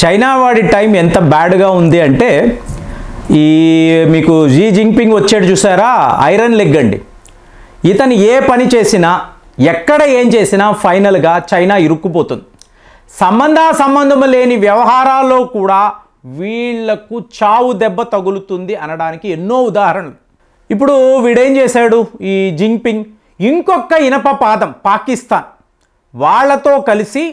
China వాడి time ఎంత బ్యాడ్గా ఉంది అంటే ఈ మీకు జీ జింగ్పింగ్ వచ్చాడు చూసారా, ఐరన్ లెగ్ అండి. ఇతను ఏ పని చేసినా ఎక్కడ ఏం చేసినా ఫైనల్గా చైనా ఇరుక్కుపోతుంది. సంబంధం లేని వ్యవహారాల్లో కూడా వీళ్లకు చావు దెబ్బ తగులుతుంది అనడానికి ఎన్నో ఉదాహరణలు. ఇప్పుడు వీడేం చేశాడు ఈ జింగ్పింగ్, ఇంకొక ఇనప పాదం పాకిస్తాన్ వాళ్ళతో కలిసి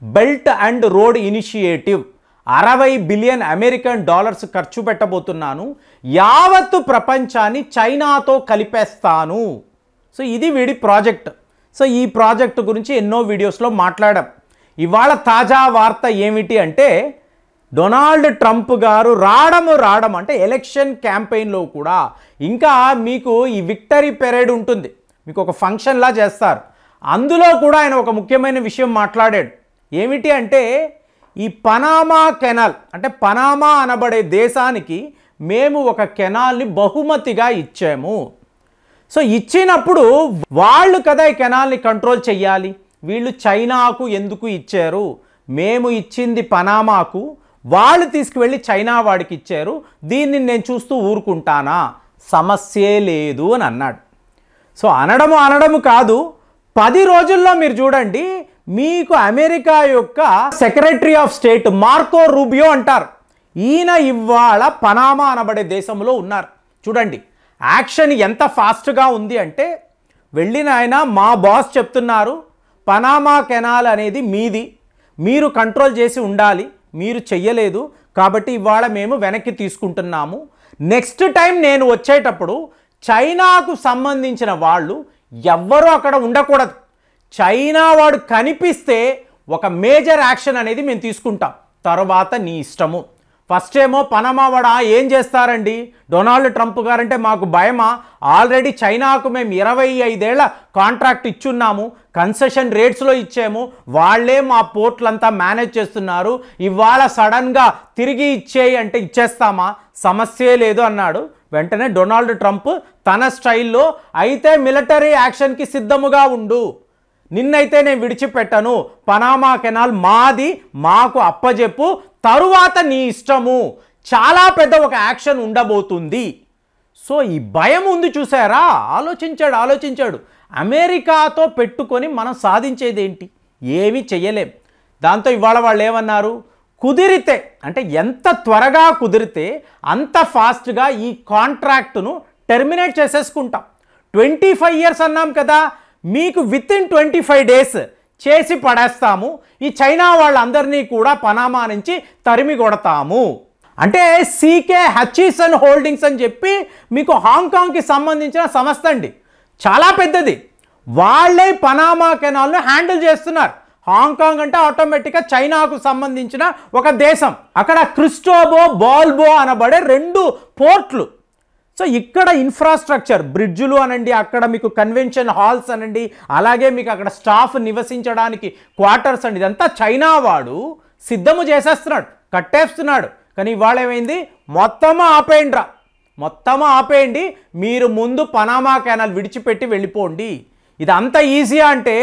belt and road initiative 60 billion American dollars ఖర్చు పెట్టబోతున్నాను, యావత్తు ప్రపంచాన్ని చైనాతో కలిపేస్తాను. సో ఇది వీడి ప్రాజెక్ట్. సో ఈ ప్రాజెక్ట్ గురించి ఎన్నో వీడియోస్లో మాట్లాడాం. ఇవాళ తాజా వార్త ఏమిటి అంటే డొనాల్డ్ ట్రంప్ గారు రావడం అంటే ఎలక్షన్ క్యాంపెయిన్లో కూడా ఇంకా మీకు ఈ విక్టరీ పెరేడ్ ఉంటుంది, మీకు ఒక ఫంక్షన్లా చేస్తారు. అందులో కూడా ఆయన ఒక ముఖ్యమైన విషయం మాట్లాడాడు. ఏమిటి అంటే ఈ పనామా కెనాల్ అంటే పనామా అనబడే దేశానికి మేము ఒక కెనాల్ని బహుమతిగా ఇచ్చాము. సో ఇచ్చినప్పుడు వాళ్ళు కదా ఈ కెనాల్ని కంట్రోల్ చెయ్యాలి. వీళ్ళు చైనాకు ఎందుకు ఇచ్చారు? మేము ఇచ్చింది పనామాకు, వాళ్ళు తీసుకువెళ్ళి చైనా వాడికి ఇచ్చారు, దీన్ని నేను చూస్తూ ఊరుకుంటానా? సమస్యే లేదు అని అన్నాడు. సో అనడము కాదు, 10 రోజుల్లో మీరు చూడండి, మీకు అమెరికా యొక్క secretary of state Marco Rubio అంటారు, ఈయన ఇవాళ పనామా అనబడే దేశంలో ఉన్నారు. చూడండి యాక్షన్ ఎంత ఫాస్ట్గా ఉంది అంటే, వెళ్ళిన ఆయన మా బాస్ చెప్తున్నారు పనామా కెనాల్ అనేది మీది, మీరు కంట్రోల్ చేసి ఉండాలి, మీరు చెయ్యలేదు కాబట్టి ఇవాళ మేము వెనక్కి తీసుకుంటున్నాము. నెక్స్ట్ టైం నేను వచ్చేటప్పుడు చైనాకు సంబంధించిన వాళ్ళు ఎవ్వరూ అక్కడ ఉండకూడదు, చైనా వాడు కనిపిస్తే ఒక మేజర్ యాక్షన్ అనేది మేము తీసుకుంటాం, తర్వాత నీ ఇష్టము. ఫస్ట్ ఏమో పనామా వాడు ఏం చేస్తారండి, డొనాల్డ్ ట్రంప్ గారంటే మాకు భయమా, ఆల్రెడీ చైనాకు మేము 25 ఏళ్ల కాంట్రాక్ట్ ఇచ్చున్నాము, కన్సెషన్ రేట్స్లో ఇచ్చాము, వాళ్ళే మా పోర్ట్లంతా మేనేజ్ చేస్తున్నారు, ఇవాళ సడన్గా తిరిగి ఇచ్చేయి అంటే ఇచ్చేస్తామా? సమస్యే లేదు అన్నాడు. వెంటనే డొనాల్డ్ ట్రంప్ తన స్టైల్లో అయితే మిలిటరీ యాక్షన్కి సిద్ధముగా ఉండు, నిన్నైతే నేను విడిచిపెట్టను, పనామా కెనాల్ మాది, మాకు అప్పజెప్పు, తరువాత నీ ఇష్టము, చాలా పెద్ద ఒక యాక్షన్ ఉండబోతుంది. సో ఈ భయం ఉంది చూసారా, ఆలోచించాడు. అమెరికాతో పెట్టుకొని మనం సాధించేది ఏంటి? ఏమీ చెయ్యలేం. దాంతో ఇవాళ వాళ్ళు ఏమన్నారు, కుదిరితే అంటే ఎంత త్వరగా కుదిరితే అంత ఫాస్ట్గా ఈ కాంట్రాక్టును టెర్మినేట్ చేసేసుకుంటాం. 25 years అన్నాం కదా, మీకు వితిన్ 25 days చేసి పడేస్తాము, ఈ చైనా వాళ్ళందరినీ కూడా పనామా నుంచి తరిమి కొడతాము. అంటే సీకే హచిసన్ హోల్డింగ్స్ అని చెప్పి మీకు హాంకాంగ్కి సంబంధించిన సంస్థ అండి, చాలా పెద్దది, వాళ్ళే పనామా కెనాల్ను హ్యాండిల్ చేస్తున్నారు. హాంకాంగ్ అంటే ఆటోమేటిక్గా చైనాకు సంబంధించిన ఒక దేశం. అక్కడ క్రిస్టోబో బాల్బో అనబడే 2 పోర్ట్లు. సో ఇక్కడ ఇన్ఫ్రాస్ట్రక్చర్, బ్రిడ్జులు అనండి, అక్కడ మీకు కన్వెన్షన్ హాల్స్ అనండి, అలాగే మీకు అక్కడ స్టాఫ్ నివసించడానికి క్వార్టర్స్ అండి, ఇదంతా చైనా వాడు సిద్ధము చేసేస్తున్నాడు, కట్టేస్తున్నాడు. కానీ ఇవాళ ఏమైంది, మొత్తము ఆపేయండి, మీరు ముందు పనామా కెనాల్ విడిచిపెట్టి వెళ్ళిపోండి. ఇది అంత ఈజీ అంటే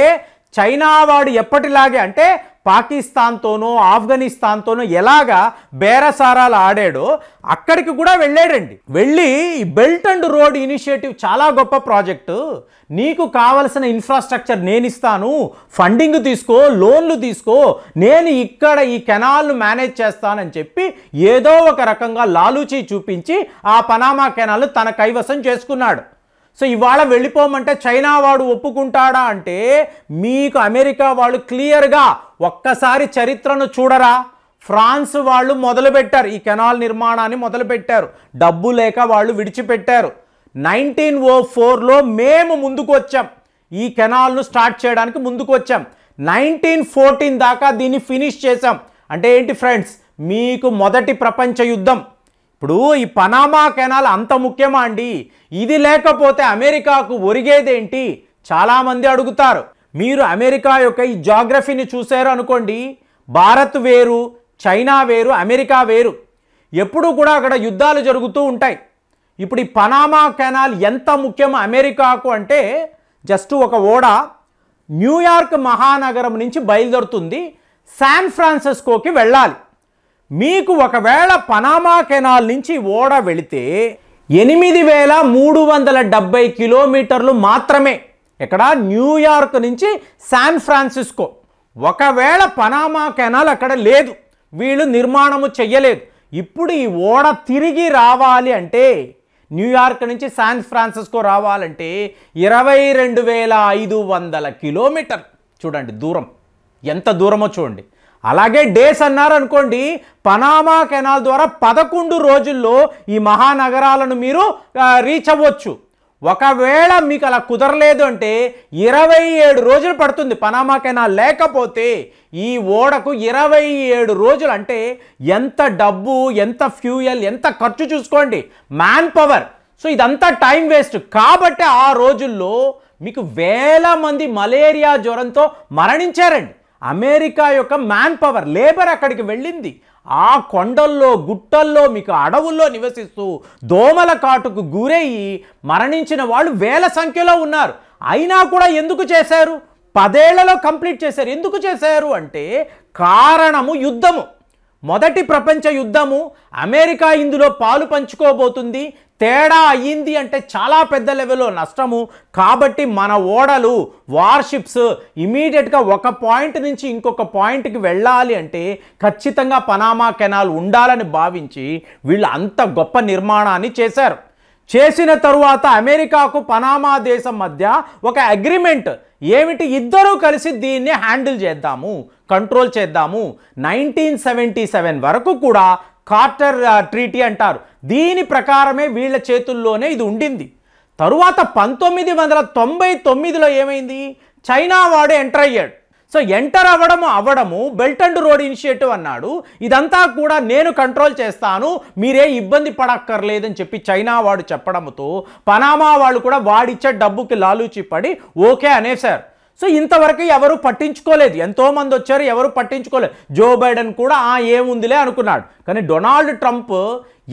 చైనా వాడు ఎప్పటిలాగే అంటే పాకిస్తాన్తోనో ఆఫ్ఘనిస్తాన్తోనో ఎలాగా బేరసారాలు ఆడాడో అక్కడికి కూడా వెళ్ళాడండి. వెళ్ళి బెల్ట్ అండ్ రోడ్ ఇనిషియేటివ్ చాలా గొప్ప ప్రాజెక్టు, నీకు కావలసిన ఇన్ఫ్రాస్ట్రక్చర్ నేను ఇస్తాను, ఫండింగ్ తీసుకో, లోన్లు తీసుకో, నేను ఇక్కడ ఈ కెనాల్ను మేనేజ్ చేస్తానని చెప్పి ఏదో ఒక రకంగా లాలూచీ చూపించి ఆ పనామా కెనాల్ తన కైవసం చేసుకున్నాడు. సో ఇవాళ వెళ్ళిపోమంటే చైనా వాడు ఒప్పుకుంటాడా అంటే, మీకు అమెరికా వాళ్ళు క్లియర్గా ఒక్కసారి చరిత్రను చూడరా, ఫ్రాన్స్ వాళ్ళు మొదలుపెట్టారు, ఈ కెనాల్ నిర్మాణాన్ని మొదలుపెట్టారు, డబ్బు లేక వాళ్ళు విడిచిపెట్టారు. 1904లో మేము ముందుకు వచ్చాం, ఈ కెనాల్ను స్టార్ట్ చేయడానికి ముందుకు వచ్చాం, 1914 దాకా దీన్ని ఫినిష్ చేసాం. అంటే ఏంటి ఫ్రెండ్స్, మీకు మొదటి ప్రపంచ యుద్ధం. ఇప్పుడు ఈ పనామా కెనాల్ అంత ముఖ్యమా అండి? ఇది లేకపోతే అమెరికాకు ఒరిగేదేంటి? చాలామంది అడుగుతారు. మీరు అమెరికా యొక్క ఈ జాగ్రఫీని చూసారు అనుకోండి, భారత్ వేరు, చైనా వేరు, అమెరికా వేరు, ఎప్పుడూ కూడా అక్కడ యుద్ధాలు జరుగుతూ ఉంటాయి. ఇప్పుడు ఈ పనామా కెనాల్ ఎంత ముఖ్యమో అమెరికాకు అంటే, జస్ట్ ఒక ఓడ న్యూయార్క్ మహానగరం నుంచి బయలుదేరుతుంది, శాన్ ఫ్రాన్సిస్కోకి వెళ్ళాలి. మీకు ఒకవేళ పనామా కెనాల్ నుంచి ఓడ వెళితే 8370 కిలోమీటర్లు మాత్రమే. ఇక్కడ న్యూయార్క్ నుంచి శాన్ ఫ్రాన్సిస్కో. ఒకవేళ పనామా కెనాల్ అక్కడ లేదు, వీళ్ళు నిర్మాణము చెయ్యలేదు. ఇప్పుడు ఈ ఓడ తిరిగి రావాలి అంటే, న్యూయార్క్ నుంచి శాన్ ఫ్రాన్సిస్కో రావాలంటే 22,500 కిలోమీటర్. చూడండి దూరం ఎంత దూరమో చూడండి. అలాగే డేస్ అన్నారనుకోండి, పనామా కెనాల్ ద్వారా 11 రోజుల్లో ఈ మహానగరాలను మీరు రీచ్ అవ్వచ్చు. ఒకవేళ మీకు అలా కుదరలేదు అంటే 27 రోజులు పడుతుంది. పనామా కెనాల్ లేకపోతే ఈ ఓడకు 27 రోజులు. అంటే ఎంత డబ్బు, ఎంత ఫ్యూయల్, ఎంత ఖర్చు చూసుకోండి, మ్యాన్ పవర్. సో ఇదంతా టైం వేస్ట్. కాబట్టి ఆ రోజుల్లో మీకు వేల మంది మలేరియా జ్వరంతో మరణించారండి. అమెరికా యొక్క మ్యాన్ పవర్, లేబర్ అక్కడికి వెళ్ళింది. ఆ కొండల్లో, గుట్టల్లో, మీకు అడవుల్లో నివసిస్తూ దోమల కాటుకు గురయ్యి మరణించిన వాళ్ళు వేల సంఖ్యలో ఉన్నారు. అయినా కూడా ఎందుకు చేశారు? 10 ఏళ్లలో కంప్లీట్ చేశారు. ఎందుకు చేశారు అంటే కారణము యుద్ధము. మొదటి ప్రపంచ యుద్ధము. అమెరికా ఇందులో పాలు పంచుకోబోతుంది. తేడా అయ్యింది అంటే చాలా పెద్ద లెవెల్లో నష్టము. కాబట్టి మన ఓడలు, వార్షిప్స్ ఇమీడియట్గా ఒక పాయింట్ నుంచి ఇంకొక పాయింట్కి వెళ్ళాలి అంటే ఖచ్చితంగా పనామా కెనాల్ ఉండాలని భావించి వీళ్ళు అంత గొప్ప నిర్మాణాన్ని చేశారు. చేసిన తరువాత అమెరికాకు పనామా దేశం మధ్య ఒక అగ్రిమెంట్ ఏమిటి? ఇద్దరూ కలిసి దీన్ని హ్యాండిల్ చేద్దాము, కంట్రోల్ చేద్దాము. 1977 వరకు కూడా కార్టర్ ట్రీటీ అంటారు. దీని ప్రకారమే వీళ్ళ చేతుల్లోనే ఇది ఉండింది. తరువాత 1999లో ఏమైంది? చైనా వాడు ఎంటర్ అయ్యాడు. సో ఎంటర్ అవ్వడము బెల్ట్ అండ్ రోడ్ ఇనిషియేటివ్ అన్నాడు. ఇదంతా కూడా నేను కంట్రోల్ చేస్తాను, మీరే ఇబ్బంది పడక్కర్లేదని చెప్పి చైనా వాడు చెప్పడంతో పనామా వాళ్ళు కూడా వాడిచ్చే డబ్బుకి లాలూచి పడి ఓకే అనేశారు. సో ఇంతవరకు ఎవరు పట్టించుకోలేదు. ఎంతోమంది వచ్చారు, ఎవరు పట్టించుకోలేదు. జో బైడెన్ కూడా ఏముందిలే అనుకున్నాడు. కానీ డొనాల్డ్ ట్రంప్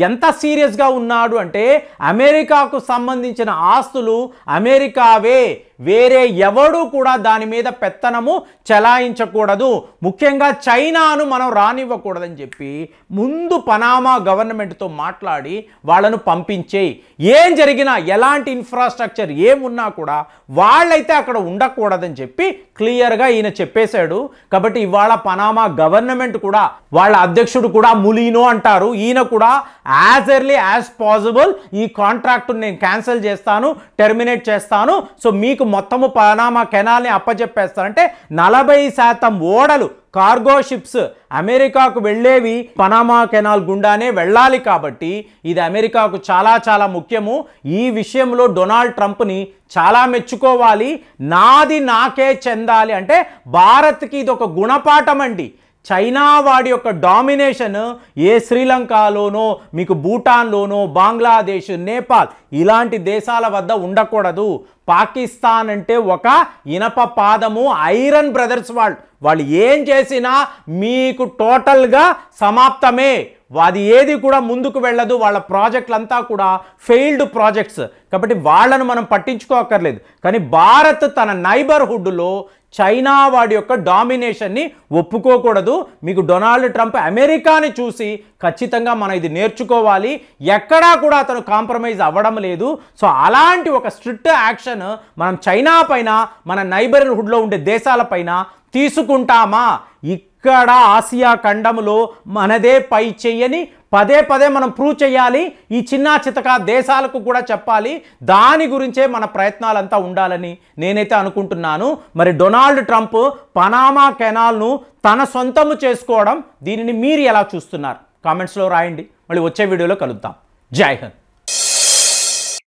ఎంత సీరియస్గా ఉన్నాడు అంటే అమెరికాకు సంబంధించిన ఆస్తులు అమెరికావే, వేరే ఎవడు కూడా దాని మీద పెత్తనము చెలాయించకూడదు, ముఖ్యంగా చైనాను మనం రానివ్వకూడదని చెప్పి ముందు పనామా గవర్నమెంట్తో మాట్లాడి వాళ్ళను పంపించేయి. ఏం జరిగినా, ఎలాంటి ఇన్ఫ్రాస్ట్రక్చర్ ఏమున్నా కూడా వాళ్ళైతే అక్కడ ఉండకూడదని చెప్పి క్లియర్గా ఈయన చెప్పేశాడు. కాబట్టి ఇవాళ పనామా గవర్నమెంట్ కూడా, వాళ్ళ అధ్యక్షుడు కూడా ములీనో అంటారు, ఈయన కూడా యాజ్ ఎర్లీ యాజ్ పాసిబుల్ ఈ కాంట్రాక్ట్ నేను క్యాన్సిల్ చేస్తాను, టెర్మినేట్ చేస్తాను, సో మీకు మొత్తము పనామా కెనాల్ని అప్పచెప్పేస్తానంటే 40% ఓడలు, కార్గో షిప్స్ అమెరికాకు వెళ్ళేవి పనామా కెనాల్ గుండానే వెళ్ళాలి. కాబట్టి ఇది అమెరికాకు చాలా చాలా ముఖ్యము. ఈ విషయంలో డొనాల్డ్ ట్రంప్ని చాలా మెచ్చుకోవాలి. నాది నాకే చెందాలి అంటే భారత్కి ఇది ఒక గుణపాఠం అండి. చైనా వాడి యొక్క డామినేషన్ ఏ శ్రీలంకలోనో, మీకు భూటాన్లోనో, బంగ్లాదేశ్, నేపాల్ ఇలాంటి దేశాల వద్ద ఉండకూడదు. పాకిస్తాన్ అంటే ఒక ఇనప పాదము, ఐరన్ బ్రదర్స్ వాళ్ళు ఏం చేసినా మీకు టోటల్గా సమాప్తమే. అది ఏది కూడా ముందుకు వెళ్ళదు. వాళ్ళ ప్రాజెక్టులంతా కూడా ఫెయిల్డ్ ప్రాజెక్ట్స్. కాబట్టి వాళ్ళను మనం పట్టించుకోకర్లేదు. కానీ భారత్ తన నైబర్హుడ్లో చైనా వాడి యొక్క డామినేషన్ని ఒప్పుకోకూడదు. మీకు డొనాల్డ్ ట్రంప్ అమెరికాని చూసి ఖచ్చితంగా మనం ఇది నేర్చుకోవాలి. ఎక్కడా కూడా అతను కాంప్రమైజ్ అవ్వడం లేదు. సో అలాంటి ఒక స్ట్రిక్ట్ యాక్షన్ మనం చైనా పైన, మన నైబర్హుడ్లో ఉండే దేశాలపైన తీసుకుంటామా? ఇక్కడ ఆసియా ఖండంలో మనదే పై చెయ్యని పదే పదే మనం ప్రూవ్ చేయాలి. ఈ చిన్న చితక దేశాలకు కూడా చెప్పాలి. దాని గురించే మన ప్రయత్నాలంతా ఉండాలని నేనైతే అనుకుంటున్నాను. మరి డొనాల్డ్ ట్రంప్ పనామా కెనాల్ను తన సొంతము చేసుకోవడం, దీనిని మీరు ఎలా చూస్తున్నారు? కామెంట్స్లో రాయండి. మళ్ళీ వచ్చే వీడియోలో కలుద్దాం. జై హింద్.